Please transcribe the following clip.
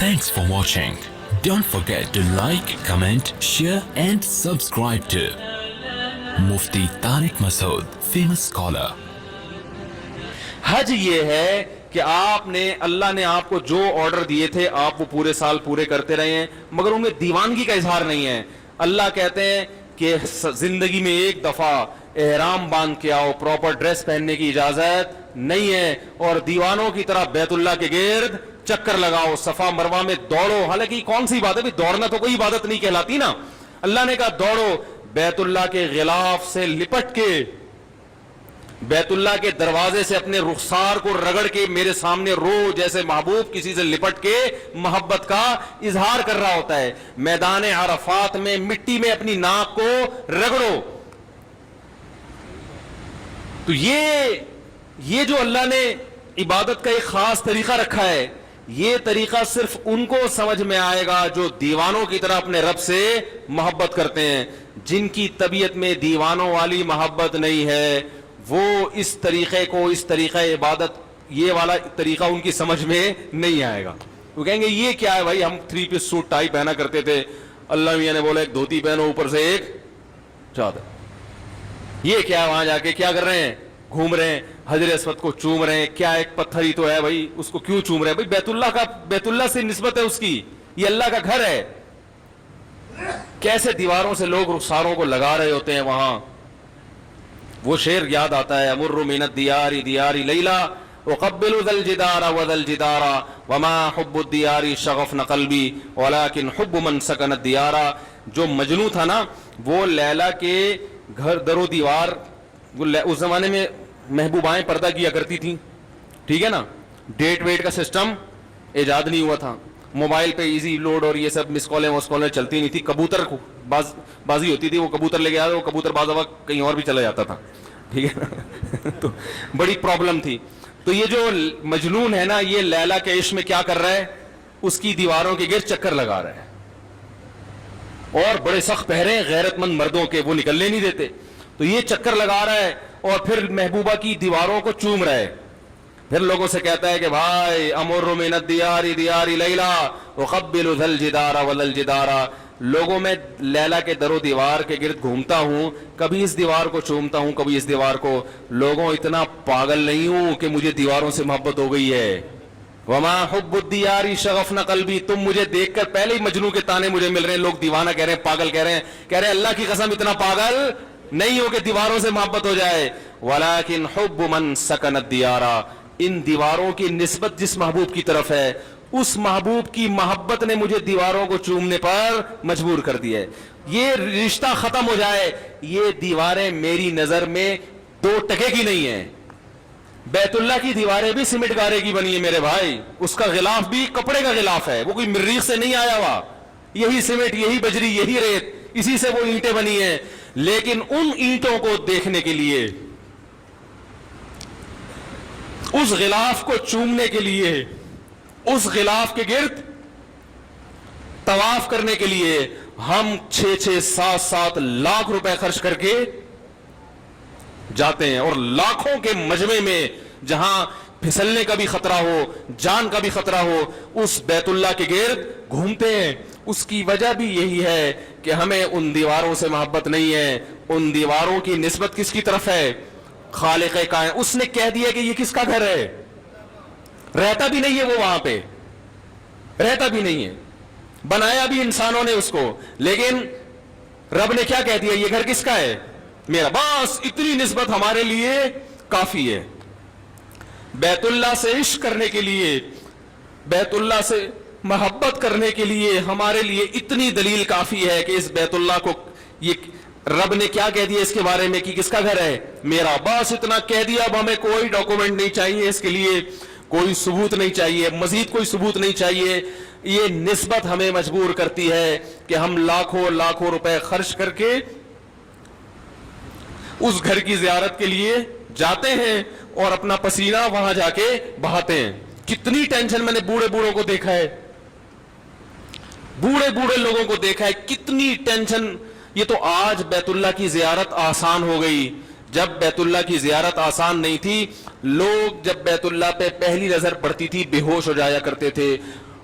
Thanks for watching. Don't forget to like, comment, share and subscribe to Mufti Tariq Masood, famous scholar. حج یہ ہے کہ آپ نے اللہ نے آپ کو جو آرڈر دیے تھے آپ وہ پورے سال پورے کرتے رہے ہیں، مگر ان میں دیوانگی کا اظہار نہیں ہے. اللہ کہتے ہیں کہ زندگی میں ایک دفعہ احرام باندھ کے آؤ، پراپر ڈریس پہننے کی اجازت نہیں ہے، اور دیوانوں کی طرح بیت اللہ کے گرد چکر لگاؤ، صفا مروہ میں دوڑو. حالانکہ یہ کون سی بات ہے؟ دوڑنا تو کوئی عبادت نہیں کہلاتی نا. اللہ نے کہا دوڑو، بیت اللہ کے غلاف سے لپٹ کے، بیت اللہ کے دروازے سے اپنے رخسار کو رگڑ کے میرے سامنے رو، جیسے محبوب کسی سے لپٹ کے محبت کا اظہار کر رہا ہوتا ہے. میدان عرفات میں مٹی میں اپنی ناک کو رگڑو. تو یہ جو اللہ نے عبادت کا ایک خاص طریقہ رکھا ہے، یہ طریقہ صرف ان کو سمجھ میں آئے گا جو دیوانوں کی طرح اپنے رب سے محبت کرتے ہیں. جن کی طبیعت میں دیوانوں والی محبت نہیں ہے، وہ اس طریقے کو، اس طریقہ عبادت، یہ والا طریقہ ان کی سمجھ میں نہیں آئے گا. وہ کہیں گے یہ کیا ہے بھائی، ہم 3 پیس سوٹ ٹائی پہنا کرتے تھے، اللہ میاں نے بولا ایک دھوتی پہنو اوپر سے ایک چادر. یہ کیا ہے، وہاں جا کے کیا کر رہے ہیں؟ گھوم رہے ہیں، حجر اسود کو چوم رہے ہیں. کیا ایک پتھر ہی تو ہے بھائی، اس کو کیوں چوم رہے ہیں؟ بھائی بیت اللہ سے نسبت ہے اس کی، یہ اللہ کا گھر ہے. کیسے دیواروں سے لوگ رخساروں کو لگا رہے ہوتے ہیں وہاں. وہ شعر یاد آتا ہے، امر من الدیار دیار لیلا اقبل ذا الجدار وذا الجدار وما حب الدیار شغفن قلبی ولكن حب من سکن الدیار. جو مجنوں تھا نا، وہ لیلا کے گھر در و دیوار، اس زمانے میں محبوبائیں پردہ کیا کرتی تھیں، ٹھیک ہے نا، ڈیٹ ویٹ کا سسٹم ایجاد نہیں ہوا تھا، موبائل پہ ایزی لوڈ اور یہ سب مس کالیں وسکالیں چلتی نہیں تھی. کبوتر بازی ہوتی تھی، وہ کبوتر لے کے آیا، وہ کبوتر بعض وقت کہیں اور بھی چلا جاتا تھا، ٹھیک ہے نا. تو بڑی پرابلم تھی. تو یہ جو مجنون ہے نا، یہ لیلا کے عشق میں کیا کر رہا ہے؟ اس کی دیواروں کے گرد چکر لگا رہا ہے، اور بڑے سخت پہرے ہیں غیرت مند مردوں کے، وہ نکلنے نہیں دیتے. تو یہ چکر لگا رہا ہے اور پھر محبوبہ کی دیواروں کو چوم رہا ہے. پھر لوگوں سے کہتا ہے کہ بھائی امر من الدیار دیار لیلا اقبل ذا الجدار وذا الجدار. لوگوں میں لیلا کے در و دیوار کے گرد گھومتا ہوں، کبھی اس دیوار کو چومتا ہوں، کبھی اس دیوار کو. لوگوں اتنا پاگل نہیں ہوں کہ مجھے دیواروں سے محبت ہو گئی ہے. وما حب الدیار شغفن قلبی. تم مجھے دیکھ کر پہلے ہی مجنوں کے تانے مجھے مل رہے ہیں، لوگ دیوانہ کہہ رہے ہیں، پاگل کہہ رہے ہیں اللہ کی قسم اتنا پاگل نہیں ہو کہ دیواروں سے محبت ہو جائے. ولیکن حب من سکن الدیار. ان دیواروں کی نسبت جس محبوب کی طرف ہے، اس محبوب کی محبت نے مجھے دیواروں کو چومنے پر مجبور کر دیا ہے. یہ رشتہ ختم ہو جائے. یہ دیواریں میری نظر میں 2 ٹکے کی نہیں ہیں. بیت اللہ کی دیواریں بھی سیمنٹ گارے کی بنی ہیں میرے بھائی، اس کا غلاف بھی کپڑے کا غلاف ہے، وہ کوئی مریخ سے نہیں آیا ہوا. یہی سیمنٹ، یہی بجری، یہی ریت، اسی سے وہ اینٹیں بنی ہیں. لیکن ان اینٹوں کو دیکھنے کے لیے، اس غلاف کو چومنے کے لیے، اس غلاف کے گرد طواف کرنے کے لیے ہم 6-6 7-7 لاکھ روپے خرچ کر کے جاتے ہیں. اور لاکھوں کے مجمع میں جہاں پھسلنے کا بھی خطرہ ہو، جان کا بھی خطرہ ہو، اس بیت اللہ کے گرد گھومتے ہیں. اس کی وجہ بھی یہی ہے کہ ہمیں ان دیواروں سے محبت نہیں ہے. ان دیواروں کی نسبت کس کی طرف ہے؟ خالق کائنات. اس نے کہہ دیا کہ یہ کس کا گھر ہے، رہتا بھی نہیں ہے وہ وہاں پہ، رہتا بھی نہیں ہے، بنایا بھی انسانوں نے اس کو. لیکن رب نے کیا کہہ دیا؟ یہ گھر کس کا ہے؟ میرا. بس اتنی نسبت ہمارے لیے کافی ہے. بیت اللہ سے عشق کرنے کے لیے، بیت اللہ سے محبت کرنے کے لیے ہمارے لیے اتنی دلیل کافی ہے کہ اس بیت اللہ کو، یہ رب نے کیا کہہ دیا اس کے بارے میں کہ کس کا گھر ہے؟ میرا. بس اتنا کہہ دیا. اب ہمیں کوئی ڈاکومنٹ نہیں چاہیے، اس کے لیے کوئی ثبوت نہیں چاہیے، مزید کوئی ثبوت نہیں چاہیے. یہ نسبت ہمیں مجبور کرتی ہے کہ ہم لاکھوں لاکھوں روپے خرچ کر کے اس گھر کی زیارت کے لیے جاتے ہیں اور اپنا پسینہ وہاں جا کے بہاتے ہیں. کتنی ٹینشن میں نے بوڑھے بوڑھوں کو دیکھا ہے، بوڑھے لوگوں کو دیکھا ہے، کتنی ٹینشن. یہ تو آج بیت اللہ کی زیارت آسان ہو گئی. جب بیت اللہ کی زیارت آسان نہیں تھی، لوگ جب بیت اللہ پہ پہلی نظر پڑتی تھی بے ہوش ہو جایا کرتے تھے.